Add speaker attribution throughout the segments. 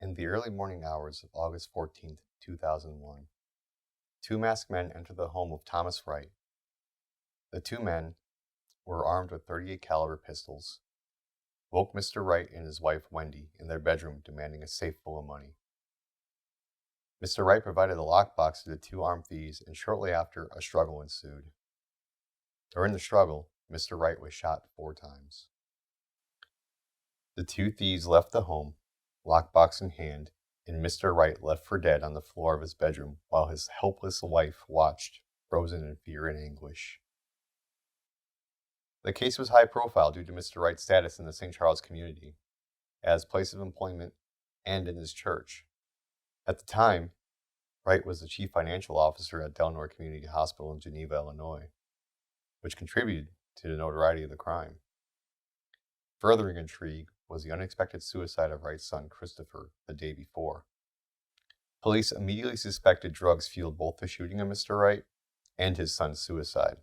Speaker 1: In the early morning hours of August 14, 2001, two masked men entered the home of Thomas Wright. The two men were armed with .38 caliber pistols, woke Mr. Wright and his wife Wendy in their bedroom demanding a safe full of money. Mr. Wright provided the lockbox to the two armed thieves, and shortly after, a struggle ensued. During the struggle, Mr. Wright was shot 4 times. The two thieves left the home, lockbox in hand, and Mr. Wright left for dead on the floor of his bedroom while his helpless wife watched, frozen in fear and anguish. The case was high profile due to Mr. Wright's status in the St. Charles community, as place of employment, and in his church. At the time, Wright was the chief financial officer at Delnor Community Hospital in Geneva, Illinois, which contributed to the notoriety of the crime. Furthering intrigue was the unexpected suicide of Wright's son, Christopher, the day before. Police immediately suspected drugs fueled both the shooting of Mr. Wright and his son's suicide,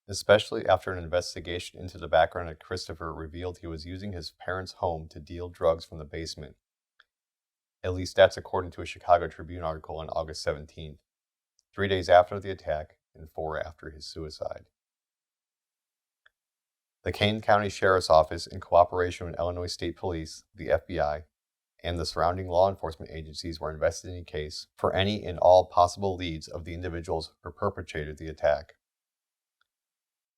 Speaker 1: especially after an investigation into the background of Christopher revealed he was using his parents' home to deal drugs from the basement. At least that's according to a Chicago Tribune article on August 17th, 3 days after the attack and 4 after his suicide. The Kane County Sheriff's Office, in cooperation with Illinois State Police, the FBI, and the surrounding law enforcement agencies, were investigating the case for any and all possible leads of the individuals who perpetrated the attack.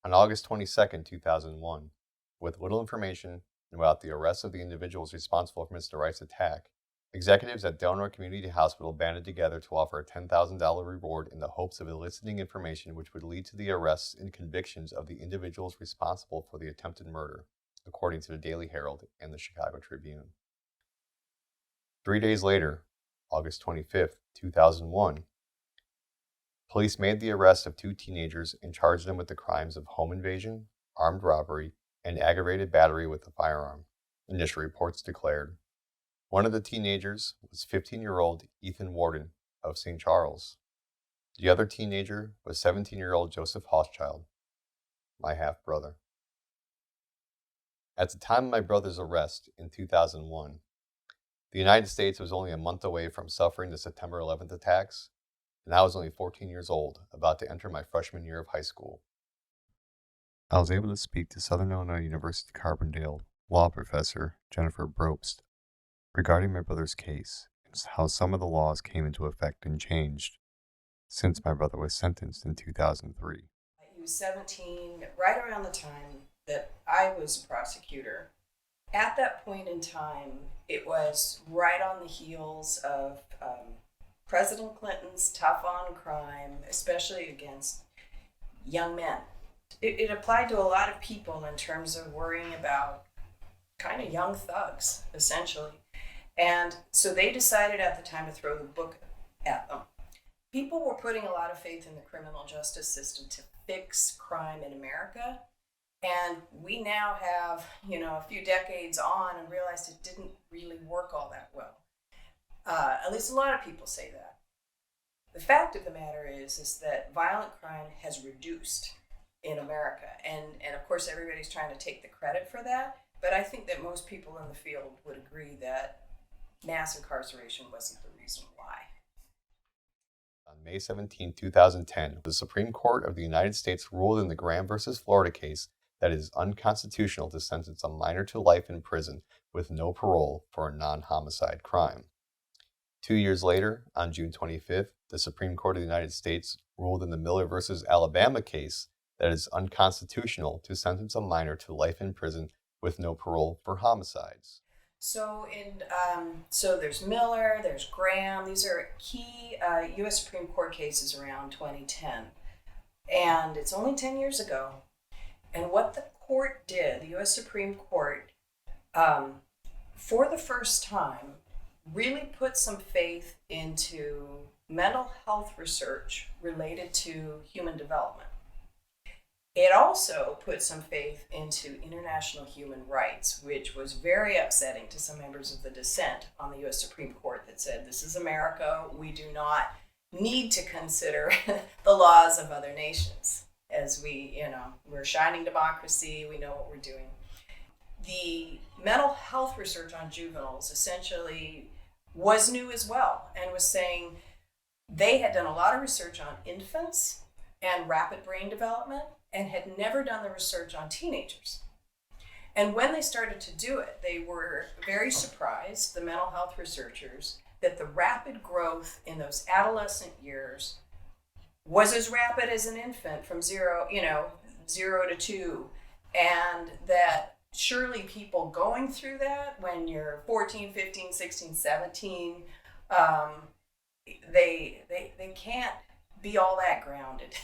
Speaker 1: On August 22, 2001, with little information about the arrest of the individuals responsible for Mr. Wright's attack, executives at Delnor Community Hospital banded together to offer a $10,000 reward in the hopes of eliciting information which would lead to the arrests and convictions of the individuals responsible for the attempted murder, according to the Daily Herald and the Chicago Tribune. 3 days later, August 25, 2001, police made the arrest of 2 teenagers and charged them with the crimes of home invasion, armed robbery, and aggravated battery with a firearm, initial reports declared. One of the teenagers was 15-year-old Ethan Warden of St. Charles. The other teenager was 17-year-old Joseph Hauschild, my half-brother. At the time of my brother's arrest in 2001, the United States was only a month away from suffering the September 11th attacks, and I was only 14 years old, about to enter my freshman year of high school. I was able to speak to Southern Illinois University Carbondale law professor Jennifer Brobst regarding my brother's case and how some of the laws came into effect and changed since my brother was sentenced in 2003.
Speaker 2: He was 17, right around the time that I was a prosecutor. At that point in time, it was right on the heels of President Clinton's tough on crime, especially against young men. It applied to a lot of people in terms of worrying about kind of young thugs, essentially. And so they decided at the time to throw the book at them. People were putting a lot of faith in the criminal justice system to fix crime in America. And we now have, a few decades on and realized it didn't really work all that well. At least a lot of people say that. The fact of the matter is that violent crime has reduced in America. And of course, everybody's trying to take the credit for that. But I think that most people in the field would agree that mass incarceration wasn't the reason why.
Speaker 1: On May 17, 2010, the Supreme Court of the United States ruled in the Graham versus Florida case that it is unconstitutional to sentence a minor to life in prison with no parole for a non-homicide crime. 2 years later, on June 25th, the Supreme Court of the United States ruled in the Miller versus Alabama case that it is unconstitutional to sentence a minor to life in prison with no parole for homicides.
Speaker 2: So there's Miller, there's Graham. These are key U.S. Supreme Court cases around 2010. And it's only 10 years ago. And what the court did, the U.S. Supreme Court, for the first time, really put some faith into mental health research related to human development. It also put some faith into international human rights, which was very upsetting to some members of the dissent on the U.S. Supreme Court that said, this is America, we do not need to consider the laws of other nations. As we're a shining democracy, we know what we're doing. The mental health research on juveniles essentially was new as well, and was saying they had done a lot of research on infants and rapid brain development and had never done the research on teenagers. And when they started to do it, they were very surprised, the mental health researchers, that the rapid growth in those adolescent years was as rapid as an infant from 0 to 2. And that surely people going through that when you're 14, 15, 16, 17, they can't be all that grounded,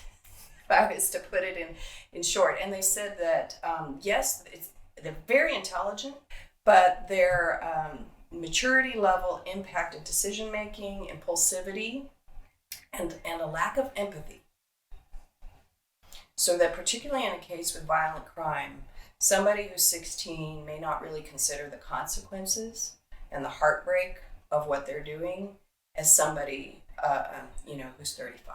Speaker 2: if I was to put it in short. And they said that, yes, they're very intelligent, but their maturity level impacted decision-making, impulsivity, and a lack of empathy. So that particularly in a case with violent crime, somebody who's 16 may not really consider the consequences and the heartbreak of what they're doing as somebody who's 35.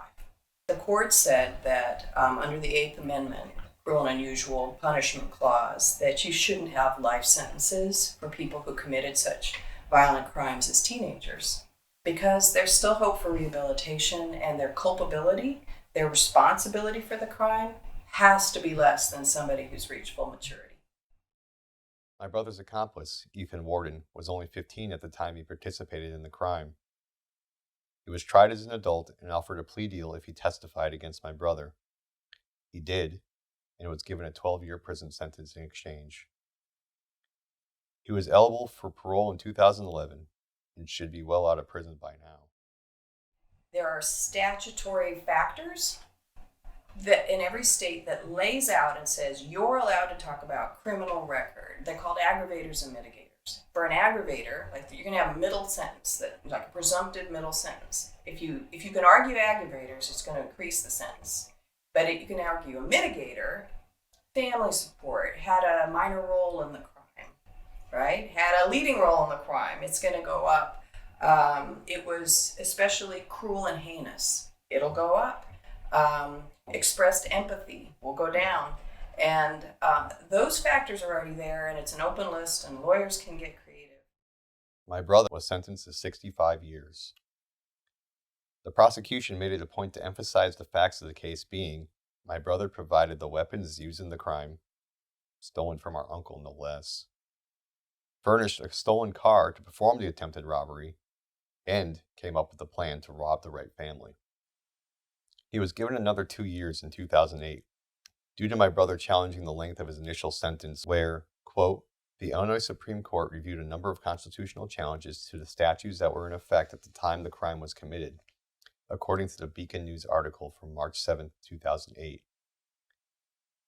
Speaker 2: The court said that under the 8th Amendment, cruel and unusual punishment clause, that you shouldn't have life sentences for people who committed such violent crimes as teenagers, because there's still hope for rehabilitation, and their culpability, their responsibility for the crime, has to be less than somebody who's reached full maturity.
Speaker 1: My brother's accomplice, Ethan Warden, was only 15 at the time he participated in the crime. He was tried as an adult and offered a plea deal if he testified against my brother. He did, and was given a 12-year prison sentence in exchange. He was eligible for parole in 2011 and should be well out of prison by now.
Speaker 2: There are statutory factors that in every state that lays out and says you're allowed to talk about criminal record. They're called aggravators and mitigators. For an aggravator, like you're going to have a middle sentence, that like a presumptive middle sentence. If you can argue aggravators, it's going to increase the sentence. But you can argue a mitigator, family support, had a minor role in the crime, right? Had a leading role in the crime, it's going to go up. It was especially cruel and heinous, it'll go up. Expressed empathy will go down. And those factors are already there, and it's an open list, and lawyers can get creative.
Speaker 1: My brother was sentenced to 65 years. The prosecution made it a point to emphasize the facts of the case being, my brother provided the weapons used in the crime, stolen from our uncle no less, furnished a stolen car to perform the attempted robbery, and came up with a plan to rob the right family. He was given another 2 years in 2008, due to my brother challenging the length of his initial sentence where, quote, the Illinois Supreme Court reviewed a number of constitutional challenges to the statutes that were in effect at the time the crime was committed, according to the Beacon News article from March 7, 2008.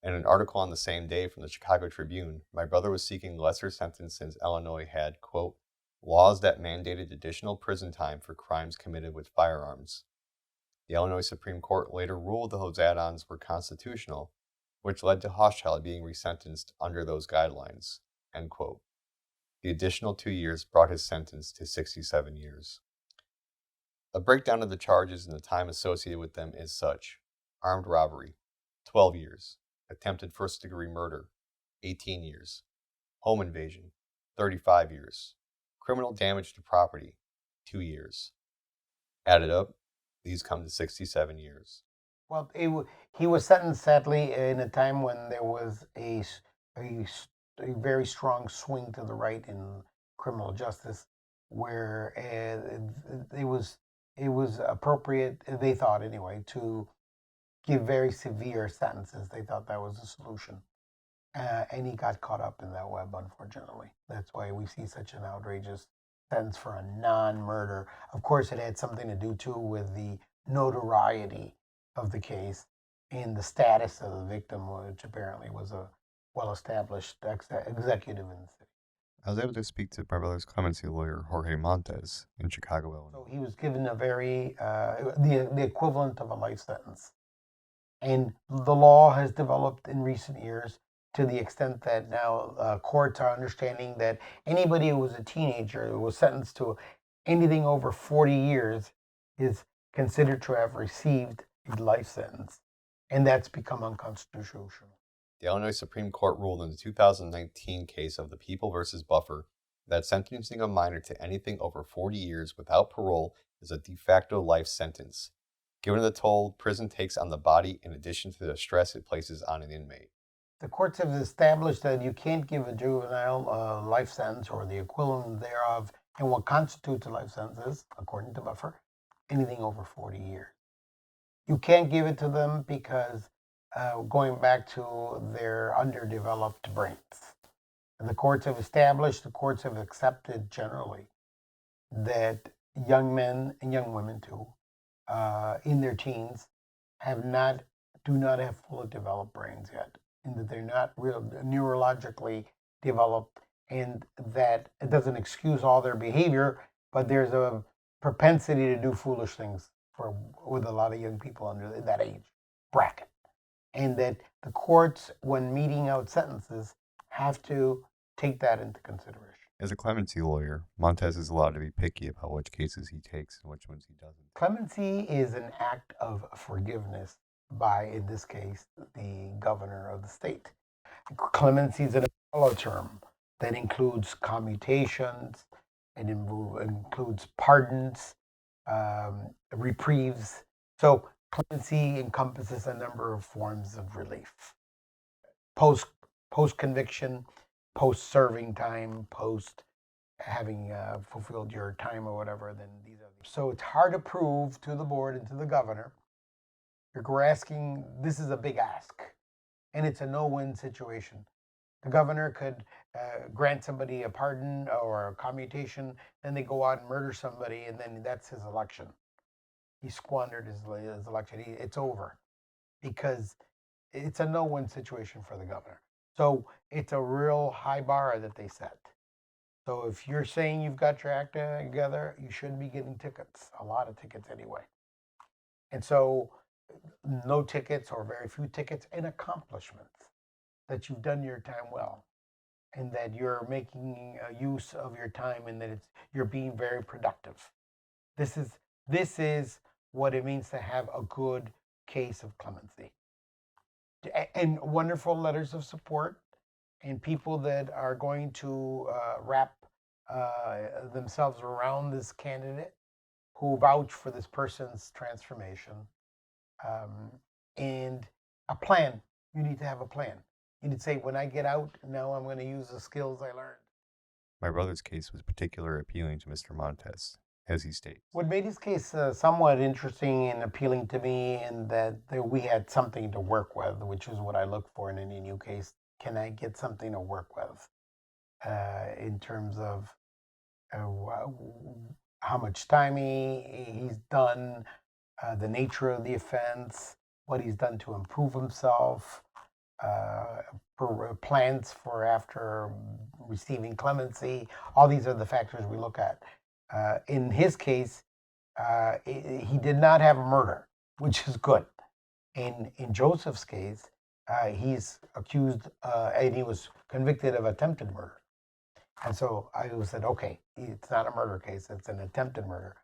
Speaker 1: In an article on the same day from the Chicago Tribune, my brother was seeking lesser sentence since Illinois had, quote, laws that mandated additional prison time for crimes committed with firearms. The Illinois Supreme Court later ruled those add-ons were constitutional, which led to Hauschild being resentenced under those guidelines, end quote. The additional 2 years brought his sentence to 67 years. A breakdown of the charges and the time associated with them is such: armed robbery, 12 years, attempted first-degree murder, 18 years, home invasion, 35 years, criminal damage to property, 2 years. Added up, these come to 67 years.
Speaker 3: Well, he was sentenced, sadly, in a time when there was a very strong swing to the right in criminal justice, where it was appropriate, they thought anyway, to give very severe sentences. They thought that was the solution. And he got caught up in that web, unfortunately. That's why we see such an outrageous sentence for a non-murder. Of course, it had something to do, too, with the notoriety of the case and the status of the victim, which apparently was a well-established executive in the city.
Speaker 1: I was able to speak to my brother's clemency lawyer, Jorge Montes, in Chicago, Illinois.
Speaker 3: So he was given a very, the equivalent of a life sentence. And the law has developed in recent years to the extent that now courts are understanding that anybody who was a teenager who was sentenced to anything over 40 years is considered to have received a life sentence. And that's become unconstitutional.
Speaker 1: The Illinois Supreme Court ruled in the 2019 case of the People v. Buffer that sentencing a minor to anything over 40 years without parole is a de facto life sentence, given the toll prison takes on the body in addition to the stress it places on an inmate.
Speaker 3: The courts have established that you can't give a juvenile a life sentence or the equivalent thereof, and what constitutes a life sentence is, according to Buffer, anything over 40 years. You can't give it to them because going back to their underdeveloped brains. And the courts have established, the courts have accepted generally that young men and young women too, in their teens, do not have fully developed brains yet, and that they're not real neurologically developed, and that it doesn't excuse all their behavior, but there's a propensity to do foolish things with a lot of young people under that age bracket, and that the courts, when meting out sentences, have to take that into consideration.
Speaker 1: As a clemency lawyer, Montes is allowed to be picky about which cases he takes and which ones he doesn't.
Speaker 3: Clemency is an act of forgiveness by, in this case, the governor of the state. Clemency is an umbrella term that includes commutations, it includes pardons, reprieves. So clemency encompasses a number of forms of relief. Post conviction, post serving time, post having fulfilled your time or whatever, then these are. So it's hard to prove to the board and to the governor. You're asking, this is a big ask, and it's a no-win situation. The governor could grant somebody a pardon or a commutation, then they go out and murder somebody, and then that's his election. He squandered his election. It's over because it's a no-win situation for the governor. So it's a real high bar that they set. So if you're saying you've got your act together, you should be getting tickets, a lot of tickets anyway. And so no tickets or very few tickets and accomplishments, that you've done your time well, and that you're making use of your time, and that you're being very productive. This is what it means to have a good case of clemency. And wonderful letters of support, and people that are going to wrap themselves around this candidate, who vouch for this person's transformation, and a plan. You need to have a plan. You need to say, when I get out, now I'm going to use the skills I learned.
Speaker 1: My brother's case was particularly appealing to Mr. Montes, as he states.
Speaker 3: What made his case somewhat interesting and appealing to me, and that we had something to work with, which is what I look for in any new case. Can I get something to work with in terms of how much time he's done, the nature of the offense, what he's done to improve himself, plans for after receiving clemency. All these are the factors we look at. In his case, he did not have a murder, which is good. In Joseph's case, he's accused and he was convicted of attempted murder. And so I said, okay, it's not a murder case, it's an attempted murder.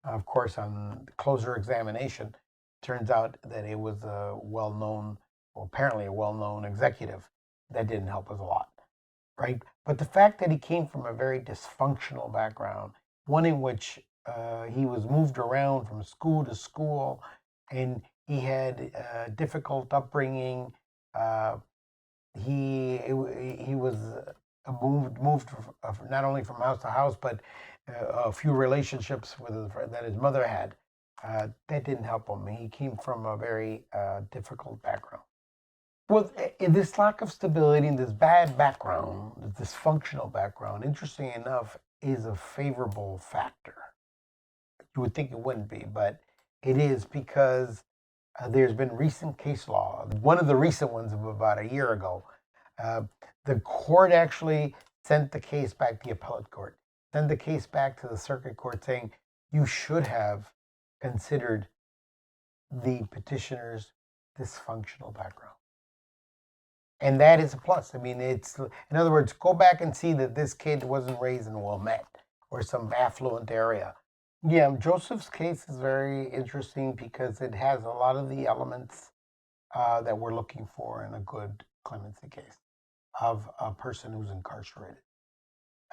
Speaker 3: Of course, on closer examination, turns out that it was a well-known, or apparently a well-known executive. That didn't help us a lot, right? But the fact that he came from a very dysfunctional background, one in which he was moved around from school to school, and he had a difficult upbringing. He was moved not only from house to house, but a few relationships that his mother had. That didn't help him. He came from a very difficult background. Well, in this lack of stability, in this bad background, this dysfunctional background, interesting enough, is a favorable factor. You would think it wouldn't be, but it is, because there's been recent case law. One of the recent ones of about a year ago, the court actually sent the case back, the appellate court, sent the case back to the circuit court saying, you should have considered the petitioner's dysfunctional background. And that is a plus. I mean, it's, in other words, go back and see that this kid wasn't raised in Wilmette or some affluent area. Yeah, Joseph's case is very interesting because it has a lot of the elements that we're looking for in a good clemency case of a person who's incarcerated.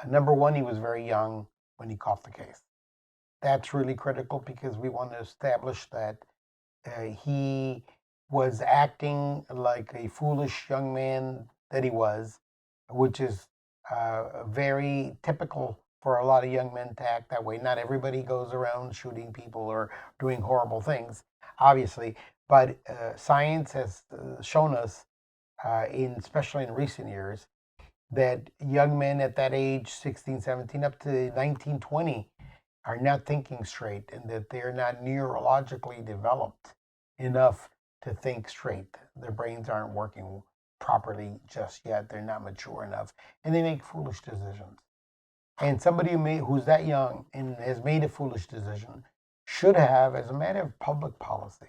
Speaker 3: Number one, he was very young when he caught the case. That's really critical because we want to establish that he was acting like a foolish young man that he was, which is very typical for a lot of young men to act that way. Not everybody goes around shooting people or doing horrible things, obviously, but science has shown us, especially in recent years, that young men at that age, 16, 17, up to 19, 20, are not thinking straight and that they're not neurologically developed enough to think straight. Their brains aren't working properly just yet. They're not mature enough and they make foolish decisions. And somebody who's that young and has made a foolish decision should have, as a matter of public policy,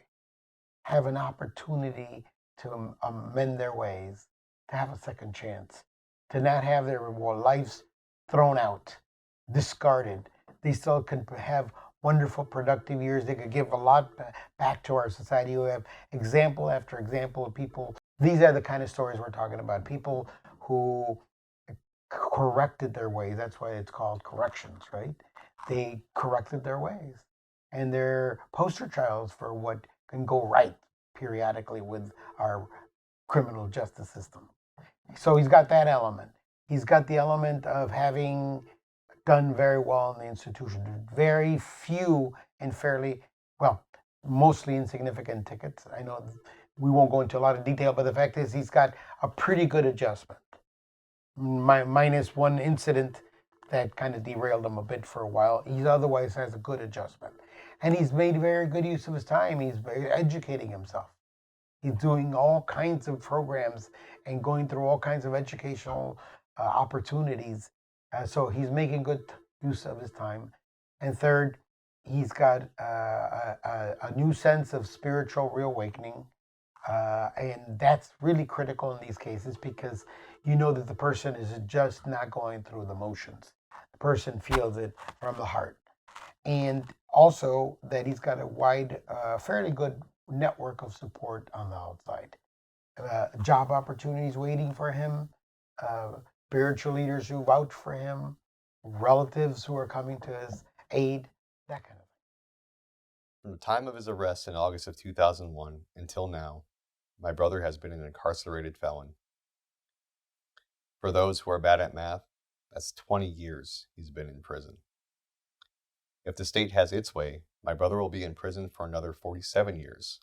Speaker 3: have an opportunity to amend their ways, to have a second chance, to not have their lives thrown out, discarded. They still can have wonderful, productive years. They could give a lot back to our society. We have example after example of people. These are the kind of stories we're talking about. People who corrected their ways. That's why it's called corrections, right? They corrected their ways. And they're poster childs for what can go right periodically with our criminal justice system. So he's got that element. He's got the element of having done very well in the institution. Very few and fairly, well, mostly insignificant tickets. I know we won't go into a lot of detail, but the fact is he's got a pretty good adjustment. Minus one incident that kind of derailed him a bit for a while. He otherwise has a good adjustment. And he's made very good use of his time. He's educating himself. He's doing all kinds of programs and going through all kinds of educational opportunities. So he's making good use of his time. And third, he's got a new sense of spiritual reawakening. And that's really critical in these cases because you know that the person is just not going through the motions. The person feels it from the heart. And also that he's got a wide, fairly good network of support on the outside. Job opportunities waiting for him, spiritual leaders who vouch for him, relatives who are coming to his aid, that kind of thing.
Speaker 1: From the time of his arrest in August of 2001 until now, my brother has been an incarcerated felon. For those who are bad at math, that's 20 years he's been in prison. If the state has its way, my brother will be in prison for another 47 years,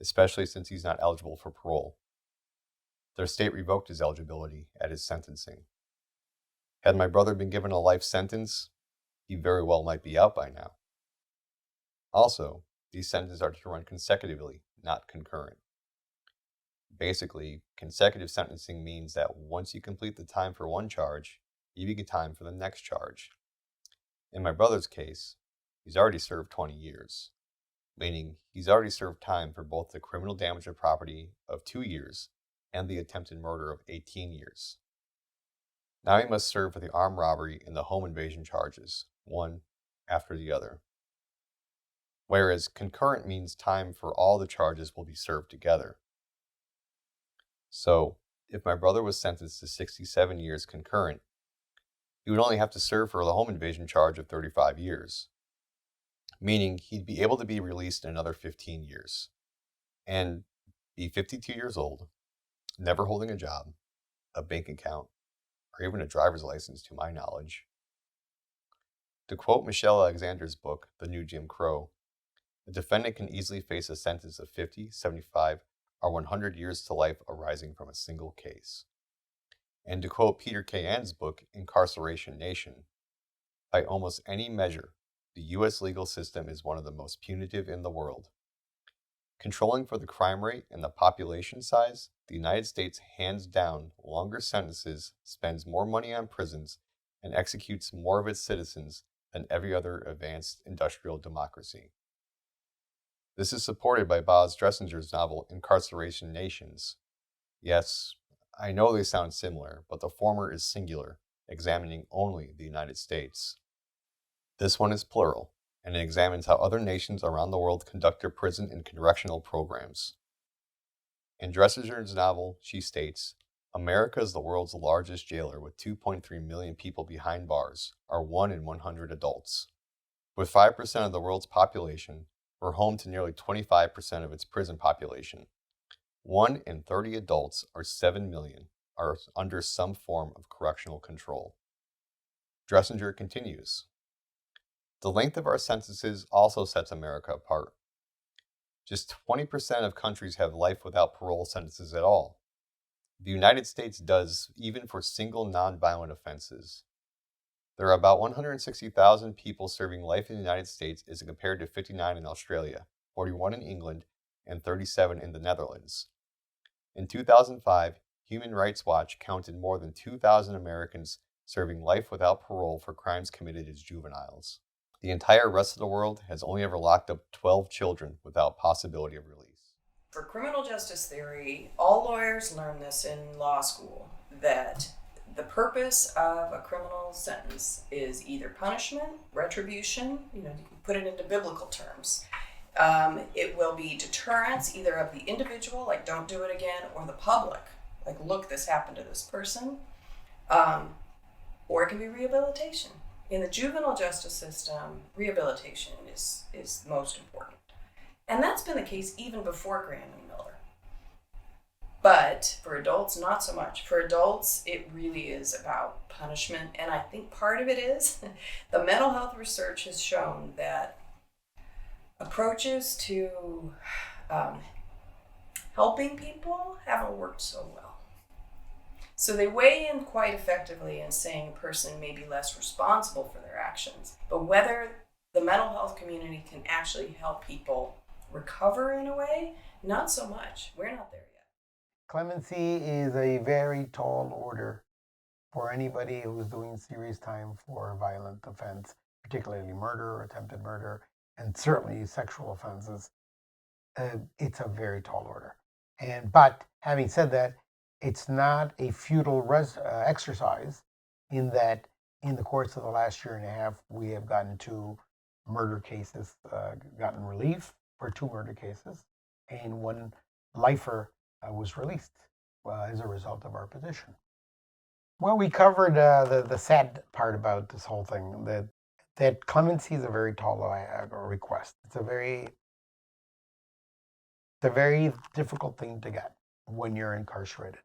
Speaker 1: especially since he's not eligible for parole. Their state revoked his eligibility at his sentencing. Had my brother been given a life sentence, he very well might be out by now. Also, these sentences are to run consecutively, not concurrent. Basically, consecutive sentencing means that once you complete the time for one charge, you begin time for the next charge. In my brother's case, he's already served 20 years, meaning he's already served time for both the criminal damage of property of 2 years and the attempted murder of 18 years. Now he must serve for the armed robbery and the home invasion charges, one after the other. Whereas concurrent means time for all the charges will be served together. So, if my brother was sentenced to 67 years concurrent, he would only have to serve for the home invasion charge of 35 years, meaning he'd be able to be released in another 15 years, and be 52 years old, never holding a job, a bank account, or even a driver's license to my knowledge. To quote Michelle Alexander's book, The New Jim Crow, the defendant can easily face a sentence of 50, 75, or 100 years to life arising from a single case. And to quote Peter K. Ann's book, Incarceration Nation, by almost any measure, the U.S. legal system is one of the most punitive in the world. Controlling for the crime rate and the population size, the United States hands down longer sentences, spends more money on prisons, and executes more of its citizens than every other advanced industrial democracy. This is supported by Boz Dressinger's novel Incarceration Nations. Yes, I know they sound similar, but the former is singular, examining only the United States. This one is plural, and it examines how other nations around the world conduct their prison and correctional programs. In Dressinger's novel, she states, America is the world's largest jailer with 2.3 million people behind bars, or 1 in 100 adults. With 5% of the world's population, we're home to nearly 25% of its prison population. 1 in 30 adults, or 7 million, are under some form of correctional control. Dressinger continues. The length of our sentences also sets America apart. Just 20% of countries have life without parole sentences at all. The United States does, even for single nonviolent offenses. There are about 160,000 people serving life in the United States as compared to 59 in Australia, 41 in England, and 37 in the Netherlands. In 2005, Human Rights Watch counted more than 2,000 Americans serving life without parole for crimes committed as juveniles. The entire rest of the world has only ever locked up 12 children without possibility of release.
Speaker 2: For criminal justice theory, all lawyers learn this in law school, that the purpose of a criminal sentence is either punishment, retribution, you can put it into biblical terms. It will be deterrence, either of the individual, like don't do it again, or the public, like look, this happened to this person. Or it can be rehabilitation. In the juvenile justice system, rehabilitation is most important. And that's been the case even before Graham and Miller. But for adults, not so much. For adults, it really is about punishment. And I think part of it is the mental health research has shown that approaches to helping people haven't worked so well. So they weigh in quite effectively in saying a person may be less responsible for their actions, but whether the mental health community can actually help people recover in a way, not so much. We're not there yet.
Speaker 3: Clemency is a very tall order for anybody who's doing serious time for a violent offense, particularly murder, attempted murder, and certainly sexual offenses. It's a very tall order. But having said that, it's not a futile exercise in that in the course of the last year and a half, we have gotten 2 murder cases, gotten relief for 2 murder cases, and 1 lifer was released as a result of our petition. Well, we covered the sad part about this whole thing, that clemency is a very tall request. It's a very difficult thing to get when you're incarcerated.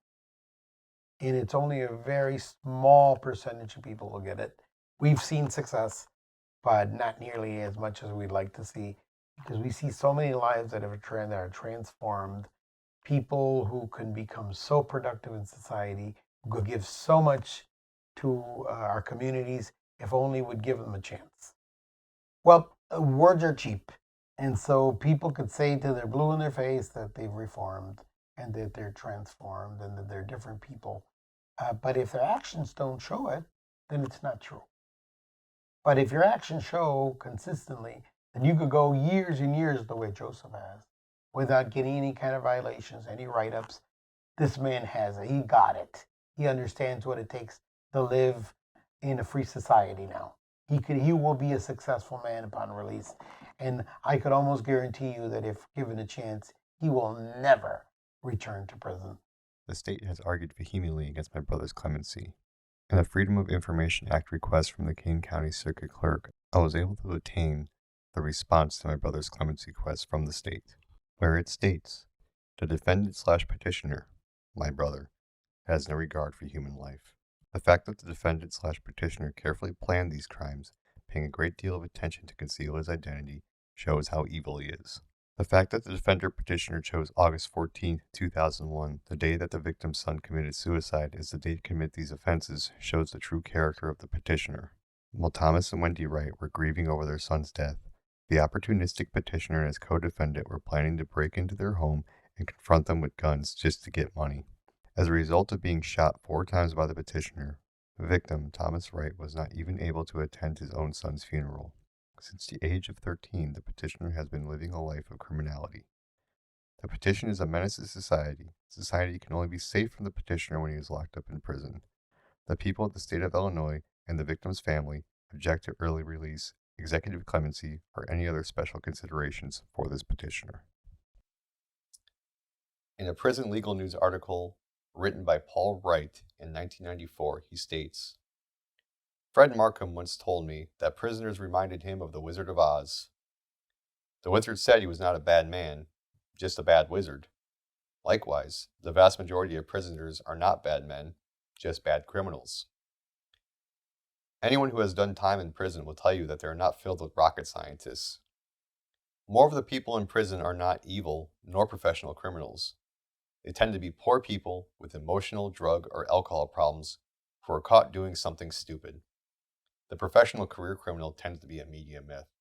Speaker 3: And it's only a very small percentage of people who get it. We've seen success, but not nearly as much as we'd like to see, because we see so many lives that are transformed, people who can become so productive in society, who could give so much to our communities if only we'd give them a chance. Well, words are cheap, and so people could say till they're blue in their face that they've reformed, and that they're transformed, and that they're different people. But if their actions don't show it, then it's not true. But if your actions show consistently, then you could go years and years the way Joseph has, without getting any kind of violations, any write-ups. This man has it. He got it. He understands what it takes to live in a free society now. He will be a successful man upon release. And I could almost guarantee you that if given a chance, he will never return to prison.
Speaker 1: The state has argued vehemently against my brother's clemency. In the Freedom of Information Act request from the Kane County Circuit Clerk, I was able to obtain the response to my brother's clemency request from the state, where it states, the defendant/petitioner, my brother, has no regard for human life. The fact that the defendant/petitioner carefully planned these crimes, paying a great deal of attention to conceal his identity, shows how evil he is. The fact that the defender-petitioner chose August 14, 2001, the day that the victim's son committed suicide, as the date to commit these offenses, shows the true character of the petitioner. While Thomas and Wendy Wright were grieving over their son's death, the opportunistic petitioner and his co-defendant were planning to break into their home and confront them with guns just to get money. As a result of being shot 4 times by the petitioner, the victim, Thomas Wright, was not even able to attend his own son's funeral. Since the age of 13, the petitioner has been living a life of criminality. The petition is a menace to society. Society can only be safe from the petitioner when he is locked up in prison. The people of the state of Illinois and the victim's family object to early release, executive clemency, or any other special considerations for this petitioner. In a Prison Legal News article written by Paul Wright in 1994, he states, Fred Markham once told me that prisoners reminded him of the Wizard of Oz. The wizard said he was not a bad man, just a bad wizard. Likewise, the vast majority of prisoners are not bad men, just bad criminals. Anyone who has done time in prison will tell you that they are not filled with rocket scientists. More of the people in prison are not evil nor professional criminals. They tend to be poor people with emotional, drug, or alcohol problems who are caught doing something stupid. The professional career criminal tends to be a media myth.